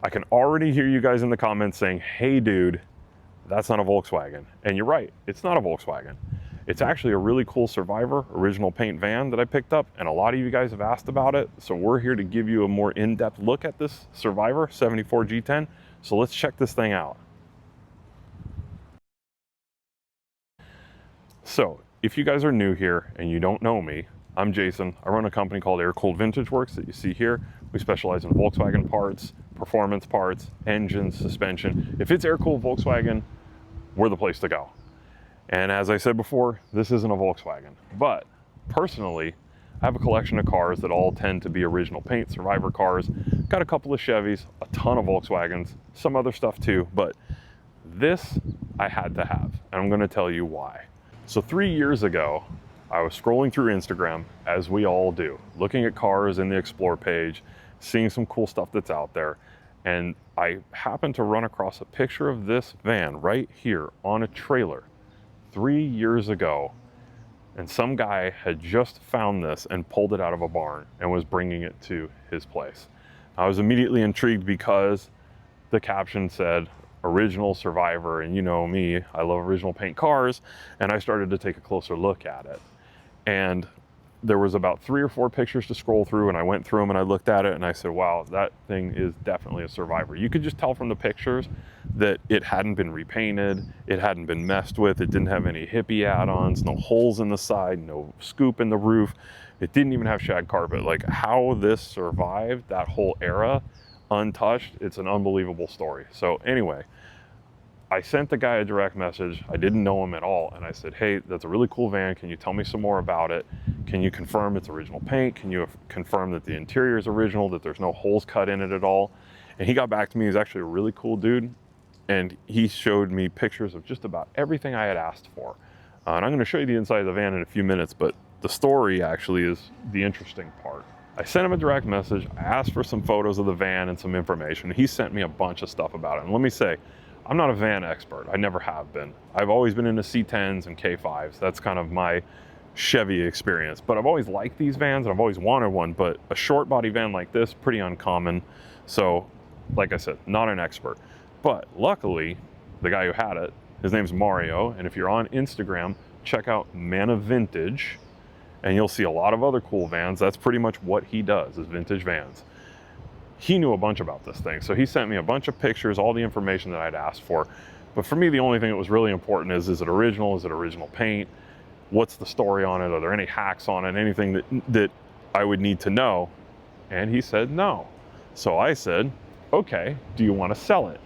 I can already hear you guys in the comments saying, hey dude, that's not a Volkswagen. And you're right, it's not a Volkswagen. It's actually a really cool Survivor original paint van that I picked up, and a lot of you guys have asked about it. So we're here to give you a more in-depth look at this Survivor 74 G10. So let's check this thing out. So if you guys are new here and you don't know me, I'm Jason. I run a company called Air Cooled Vintage Works that you see here. We specialize in Volkswagen parts, performance parts, engines, suspension. If it's air-cooled Volkswagen, we're the place to go. And as I said before, this isn't a Volkswagen. But personally, I have a collection of cars that all tend to be original paint, Survivor cars. Got a couple of Chevys, a ton of Volkswagens, some other stuff too, but this I had to have, and I'm gonna tell you why. So 3 years ago, I was scrolling through Instagram, as we all do, looking at cars in the Explore page, seeing some cool stuff that's out there, and I happened to run across a picture of this van right here on a trailer 3 years ago, and some guy had just found this and pulled it out of a barn and was bringing it to his place. I was immediately intrigued because the caption said original Survivor, and you know me, I love original paint cars, and I started to take a closer look at it. And there was about 3 or 4 pictures to scroll through, and I went through them and I looked at it and I said, wow, that thing is definitely a Survivor. You could just tell from the pictures that it hadn't been repainted, it hadn't been messed with, it didn't have any hippie add-ons, no holes in the side, no scoop in the roof. It didn't even have shag carpet. Like, how this survived that whole era untouched, it's an unbelievable story. So anyway, I sent the guy a direct message. I didn't know him at all. And I said, hey, that's a really cool van. Can you tell me some more about it? Can you confirm it's original paint? Can you confirm that the interior is original, that there's no holes cut in it at all? And he got back to me. He's actually a really cool dude. And he showed me pictures of just about everything I had asked for. And I'm going to show you the inside of the van in a few minutes, but the story actually is the interesting part. I sent him a direct message. I asked for some photos of the van and some information. He sent me a bunch of stuff about it. And let me say, I'm not a van expert. I never have been. I've always been into C10s and K5s. That's kind of my Chevy experience. But I've always liked these vans and I've always wanted one, but a short body van like this, pretty uncommon. So, like I said, not an expert. But luckily, the guy who had it, his name's Mario. And if you're on Instagram, check out Man of Vintage and you'll see a lot of other cool vans. That's pretty much what he does, is vintage vans. He knew a bunch about this thing. So he sent me a bunch of pictures, all the information that I'd asked for. But for me, the only thing that was really important is it original? Is it original paint? What's the story on it? Are there any hacks on it? Anything that I would need to know? And he said no. So I said, okay, do you want to sell it?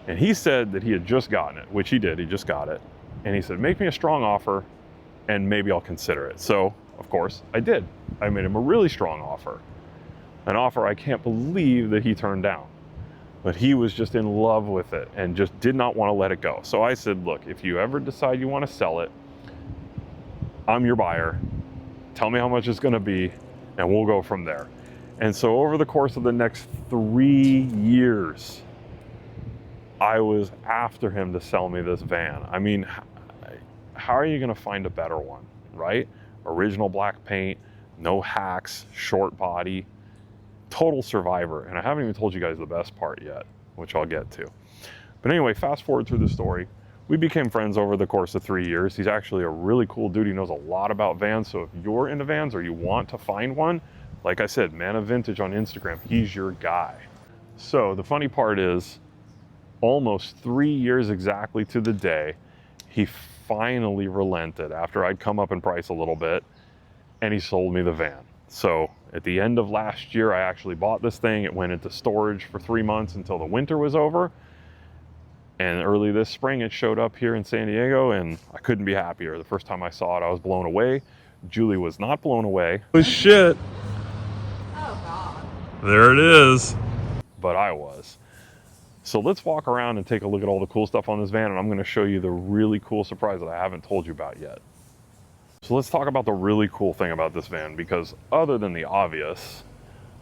And he said that he had just gotten it, which he did, he just got it. And he said, make me a strong offer and maybe I'll consider it. So of course I did. I made him a really strong offer. An offer I can't believe that he turned down. But he was just in love with it and just did not want to let it go. So I said, look, if you ever decide you want to sell it, I'm your buyer. Tell me how much it's going to be and we'll go from there. And so over the course of the next 3 years, I was after him to sell me this van. I mean, how are you going to find a better one, right? Original black paint, no hacks, short body, total Survivor. And I haven't even told you guys the best part yet, which I'll get to. But anyway, fast forward through the story. We became friends over the course of 3 years. He's actually a really cool dude. He knows a lot about vans. So if you're into vans or you want to find one, like I said, Man of Vintage on Instagram, he's your guy. So the funny part is, almost 3 years exactly to the day, he finally relented after I'd come up in price a little bit, and he sold me the van. So at the end of last year, I actually bought this thing. It went into storage for 3 months until the winter was over. And early this spring, it showed up here in San Diego, and I couldn't be happier. The first time I saw it, I was blown away. Julie was not blown away. Oh shit. Oh God. There it is. But I was. So let's walk around and take a look at all the cool stuff on this van, and I'm going to show you the really cool surprise that I haven't told you about yet. So let's talk about the really cool thing about this van, because other than the obvious,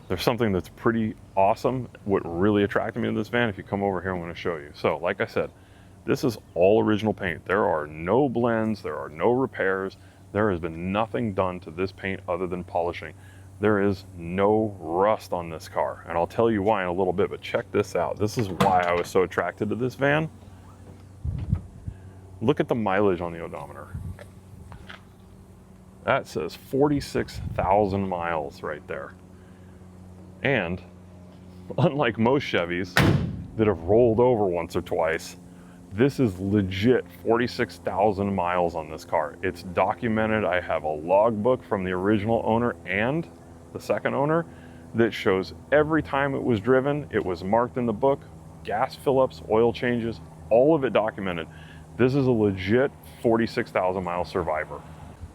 there's something that's pretty awesome. What really attracted me to this van, if you come over here, I'm going to show you. So like I said, this is all original paint. There are no blends, there are no repairs. There has been nothing done to this paint other than polishing. There is no rust on this car, and I'll tell you why in a little bit, but check this out. This is why I was so attracted to this van. Look at the mileage on the odometer. That says 46,000 miles right there. And unlike most Chevys that have rolled over once or twice, this is legit 46,000 miles on this car. It's documented. I have a logbook from the original owner and the second owner that shows every time it was driven. It was marked in the book, gas fill-ups, oil changes, all of it documented. This is a legit 46,000 mile survivor.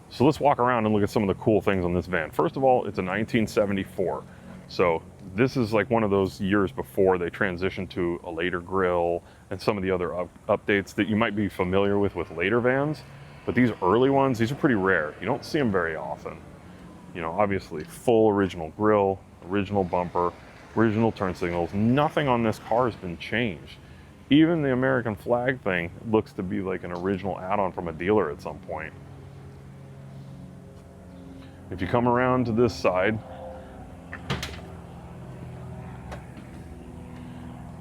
So let's walk around and look at some of the cool things on this van. First of all, it's a 1974. So this is like one of those years before they transitioned to a later grille and some of the other updates that you might be familiar with later vans. But these early ones, these are pretty rare. You don't see them very often. You know, obviously full original grille, original bumper, original turn signals. Nothing on this car has been changed. Even the American flag thing looks to be like an original add-on from a dealer at some point. If you come around to this side,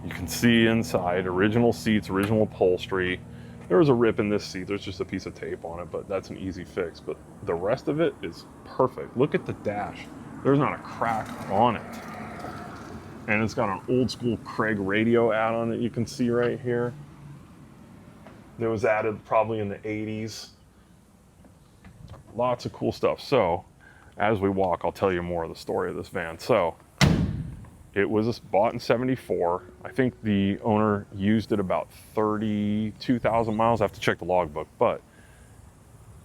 you can see inside, original seats, original upholstery. There was a rip in this seat. There's just a piece of tape on it, but that's an easy fix. But the rest of it is perfect. Look at the dash. There's not a crack on it. And it's got an old school Craig radio add-on that you can see right here. That was added probably in the 80s. Lots of cool stuff. So as we walk, I'll tell you more of the story of this van. So it was bought in 74. I think the owner used it about 32,000 miles. I have to check the logbook, but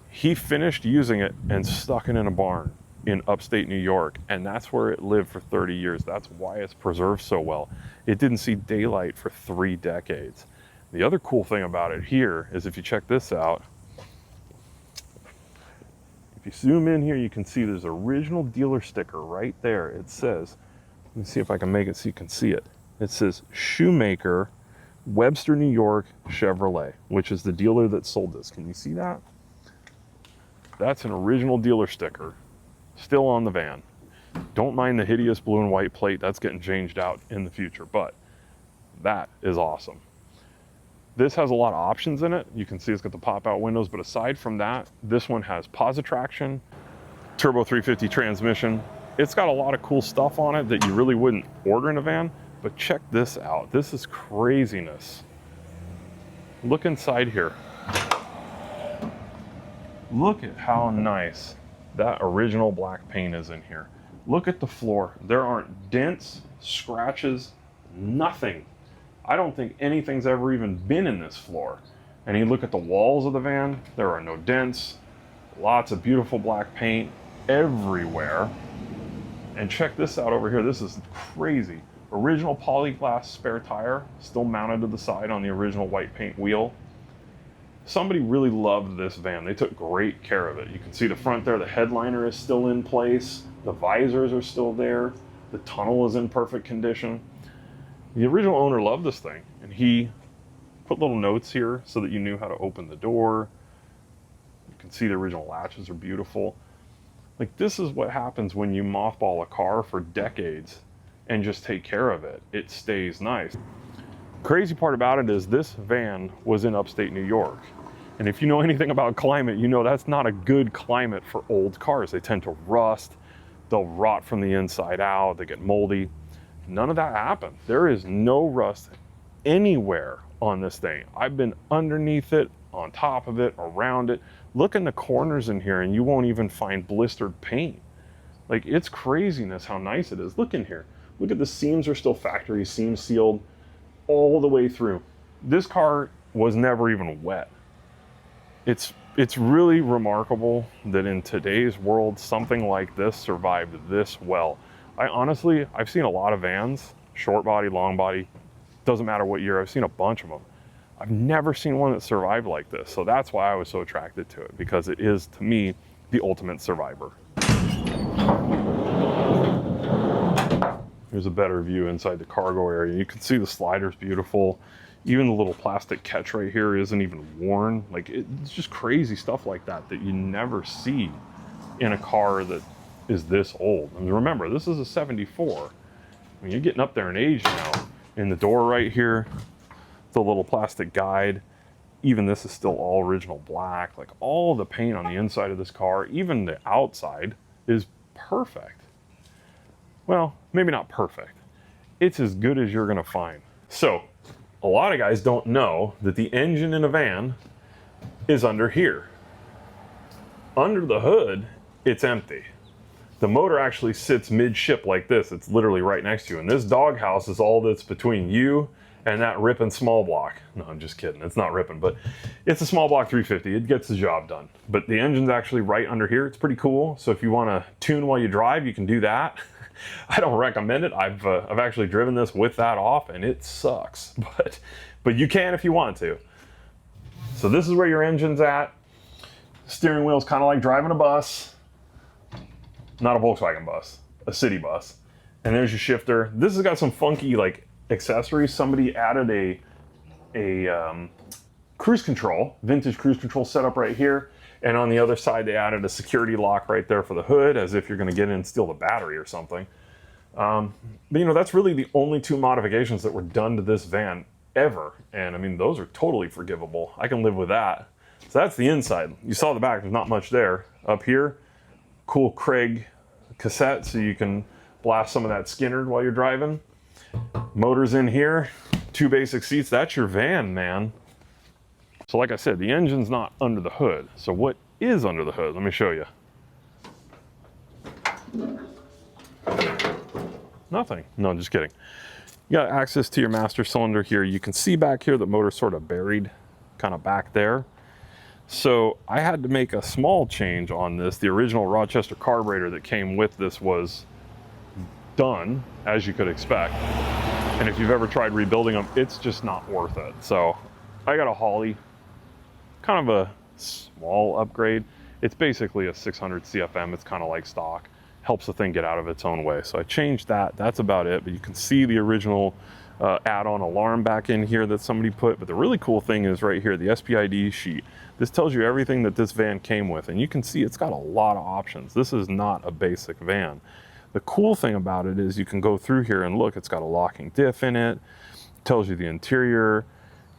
he finished using it and stuck it in a barn in upstate New York, and that's where it lived for 30 years. That's why it's preserved so well. It didn't see daylight for 3 decades. The other cool thing about it here is if you check this out, if you zoom in here, you can see there's an original dealer sticker right there. It says, let me see if I can make it so you can see it. It says Shoemaker, Webster, New York, Chevrolet, which is the dealer that sold this. Can you see that? That's an original dealer sticker, still on the van. Don't mind the hideous blue and white plate. That's getting changed out in the future, but that is awesome. This has a lot of options in it. You can see it's got the pop-out windows, but aside from that, this one has positive traction, turbo 350 transmission. It's got a lot of cool stuff on it that you really wouldn't order in a van, but check this out. This is craziness. Look inside here. Look at how nice that original black paint is in here. Look at the floor. There aren't dents, scratches, nothing. I don't think anything's ever even been in this floor. And you look at the walls of the van, there are no dents, lots of beautiful black paint everywhere. And check this out over here. This is crazy. Original polyglass spare tire, still mounted to the side on the original white paint wheel. Somebody really loved this van. They took great care of it. You can see the front there, the headliner is still in place. The visors are still there. The tunnel is in perfect condition. The original owner loved this thing, and he put little notes here so that you knew how to open the door. You can see the original latches are beautiful. Like, this is what happens when you mothball a car for decades and just take care of it. It stays nice. Crazy part about it is this van was in upstate New York. And if you know anything about climate, you know that's not a good climate for old cars. They tend to rust, they'll rot from the inside out, they get moldy. None of that happened. There is no rust anywhere on this thing. I've been underneath it, on top of it, around it. Look in the corners in here and you won't even find blistered paint. Like, it's craziness how nice it is. Look in here. Look at the seams are still factory seam sealed all the way through. This car was never even wet. It's really remarkable that in today's world, something like this survived this well. I've seen a lot of vans, short body, long body, doesn't matter what year, I've seen a bunch of them. I've never seen one that survived like this. So that's why I was so attracted to it, because it is, to me, the ultimate survivor. Here's a better view inside the cargo area. You can see the slider's beautiful. Even the little plastic catch right here isn't even worn. Like, it's just crazy stuff like that that you never see in a car that is this old. And remember, this is a 74. I mean, you're getting up there in age now. In the door right here, the little plastic guide, even this is still all original black. Like all the paint on the inside of this car, even the outside, is perfect. Well, maybe not perfect. It's as good as you're gonna find. So, a lot of guys don't know that the engine in a van is under here. Under the hood, it's empty. The motor actually sits midship like this. It's literally right next to you. And this doghouse is all that's between you and that ripping small block. No, I'm just kidding. It's not ripping, but it's a small block 350. It gets the job done. But the engine's actually right under here. It's pretty cool. So if you want to tune while you drive, you can do that. I don't recommend it. I've actually driven this with that off, and it sucks. But you can if you want to. So this is where your engine's at. Steering wheel's kind of like driving a bus. Not a Volkswagen bus, a city bus. And there's your shifter. This has got some funky like accessories. Somebody added a cruise control, vintage cruise control setup right here. And on the other side, they added a security lock right there for the hood, as if you're gonna get in and steal the battery or something. But you know, that's really the only two modifications that were done to this van ever. And I mean, those are totally forgivable. I can live with that. So that's the inside. You saw the back, there's not much there. Up here, cool Craig cassette so you can blast some of that Skinner while you're driving. Motors in here, two basic seats. That's your van, man. So like I said, the engine's not under the hood. So what is under the hood? Let me show you. Nothing. No, just kidding. You got access to your master cylinder here. You can see back here the motor's sort of buried kind of back there. So I had to make a small change on this. The original Rochester carburetor that came with this was done, as you could expect. And if you've ever tried rebuilding them, it's just not worth it. So I got a Holley, kind of a small upgrade. It's basically a 600 CFM. It's kind of like stock. Helps the thing get out of its own way. So I changed that. That's about it. But you can see the original add-on alarm back in here that somebody put. But the really cool thing is right here, the SPID sheet. This tells you everything that this van came with, and you can see it's got a lot of options. This is not a basic van. The cool thing about it is you can go through here and look, it's got a locking diff in it, tells you the interior,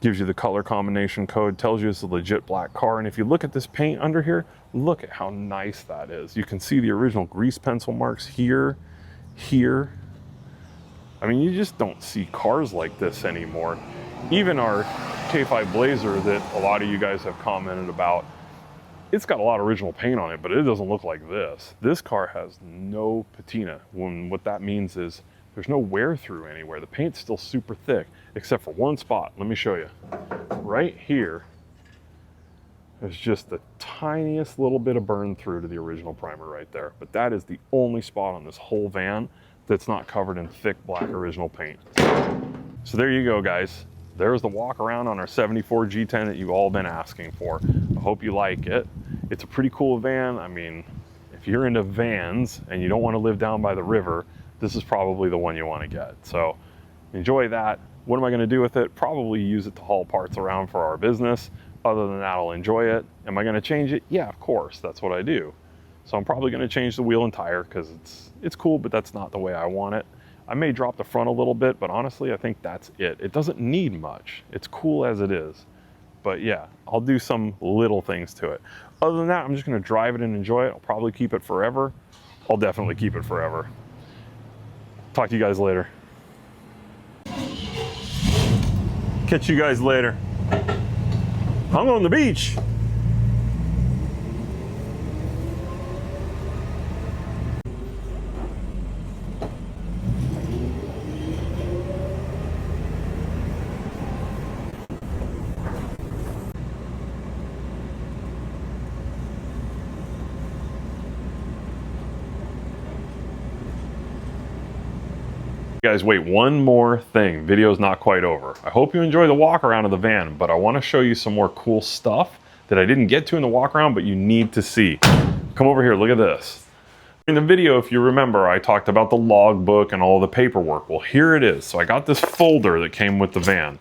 gives you the color combination code, tells you it's a legit black car. And if you look at this paint under here, look at how nice that is. You can see the original grease pencil marks here, here. I mean, you just don't see cars like this anymore. Even our K5 Blazer that a lot of you guys have commented about, it's got a lot of original paint on it, but it doesn't look like this. This car has no patina. What that means is there's no wear through anywhere. The paint's still super thick, except for one spot. Let me show you. Right here, there's just the tiniest little bit of burn through to the original primer right there. But that is the only spot on this whole van that's not covered in thick black original paint. So there you go, guys. There's the walk around on our 74 G10 that you've all been asking for. I hope you like it. It's a pretty cool van. I mean, if you're into vans and you don't want to live down by the river, this is probably the one you want to get. So enjoy that. What am I going to do with it? Probably use it to haul parts around for our business. Other than that, I'll enjoy it. Am I going to change it? Yeah, of course. That's what I do. So I'm probably going to change the wheel and tire because it's cool, but that's not the way I want it. I may drop the front a little bit, but honestly, I think that's it. It doesn't need much. It's cool as it is. But yeah, I'll do some little things to it. Other than that, I'm just gonna drive it and enjoy it. I'll probably keep it forever. I'll definitely keep it forever. Talk to you guys later. Catch you guys later. I'm on the beach. Guys, wait, one more thing. Video's not quite over. I hope you enjoy the walk around of the van, but I want to show you some more cool stuff that I didn't get to in the walk around, but you need to see. Come over here, look at this. In the video, if you remember, I talked about the logbook and all the paperwork. Well, here it is. So I got this folder that came with the van.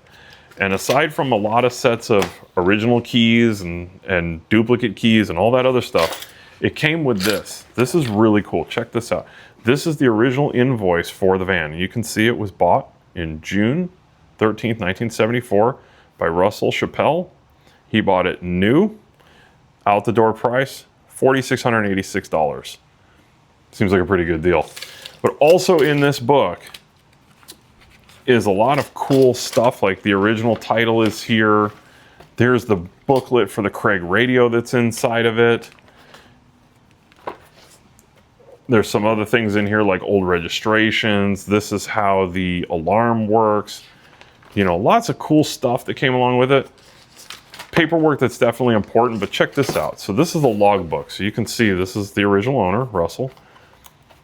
And aside from a lot of sets of original keys and duplicate keys and all that other stuff, It came with this. This is really cool. Check this out. This is the original invoice for the van. You can see it was bought in June 13th, 1974 by Russell Chappell. He bought it new, out the door price, $4,686. Seems like a pretty good deal. But also in this book is a lot of cool stuff, like the original title is here. There's the booklet for the Craig radio that's inside of it. There's some other things in here like old registrations. This is how the alarm works. You know, lots of cool stuff that came along with it. Paperwork that's definitely important, but check this out. So this is the logbook. So you can see this is the original owner, Russell.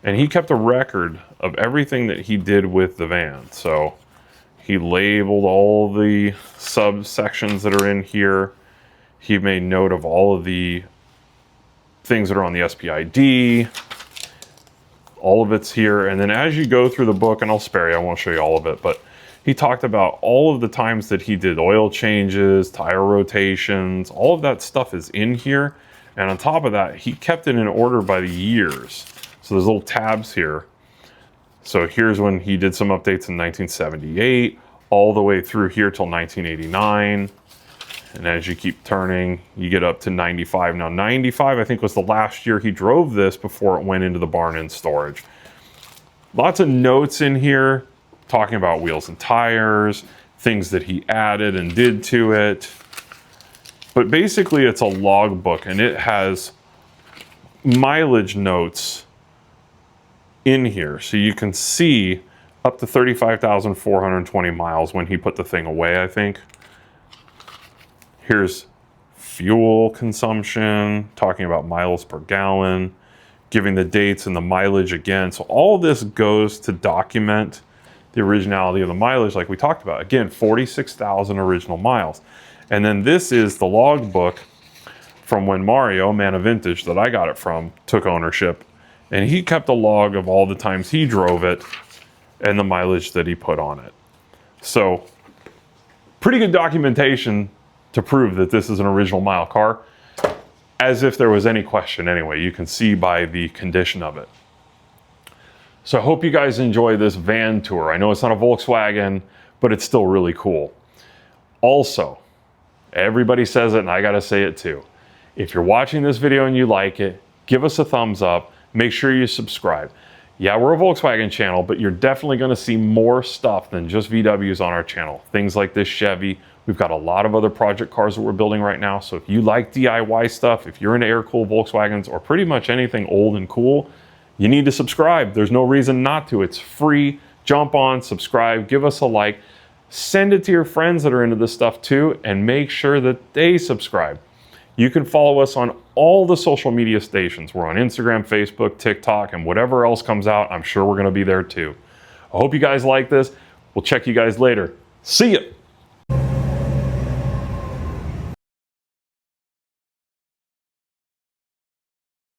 And he kept a record of everything that he did with the van. So he labeled all the subsections that are in here. He made note of all of the things that are on the SPID. All of it's here. And then as you go through the book, and I'll spare you, I won't show you all of it, but he talked about all of the times that he did oil changes, tire rotations, all of that stuff is in here. And on top of that, he kept it in order by the years. So there's little tabs here. So here's when he did some updates in 1978, all the way through here till 1989. And as you keep turning, you get up to 95. Now 95, I think, was the last year he drove this before it went into the barn in storage. Lots of notes in here talking about wheels and tires, things that he added and did to it. But basically it's a logbook, and it has mileage notes in here. So you can see up to 35,420 miles when he put the thing away, I think. Here's fuel consumption, talking about miles per gallon, giving the dates and the mileage again. So all this goes to document the originality of the mileage like we talked about. Again, 46,000 original miles. And then this is the logbook from when Mario, Man of Vintage, that I got it from, took ownership. And he kept a log of all the times he drove it and the mileage that he put on it. So pretty good documentation to prove that this is an original mile car, as if there was any question anyway. You can see by the condition of it. So I hope you guys enjoy this van tour. I know it's not a Volkswagen, but it's still really cool. Also, everybody says it and I gotta say it too. If you're watching this video and you like it, give us a thumbs up. Make sure you subscribe. Yeah, we're a Volkswagen channel, but you're definitely gonna see more stuff than just VWs on our channel. Things like this Chevy. We've got a lot of other project cars that we're building right now. So if you like DIY stuff, if you're into air-cooled Volkswagens or pretty much anything old and cool, you need to subscribe. There's no reason not to. It's free. Jump on, subscribe, give us a like. Send it to your friends that are into this stuff too, and make sure that they subscribe. You can follow us on all the social media stations. We're on Instagram, Facebook, TikTok, and whatever else comes out, I'm sure we're gonna be there too. I hope you guys like this. We'll check you guys later. See ya.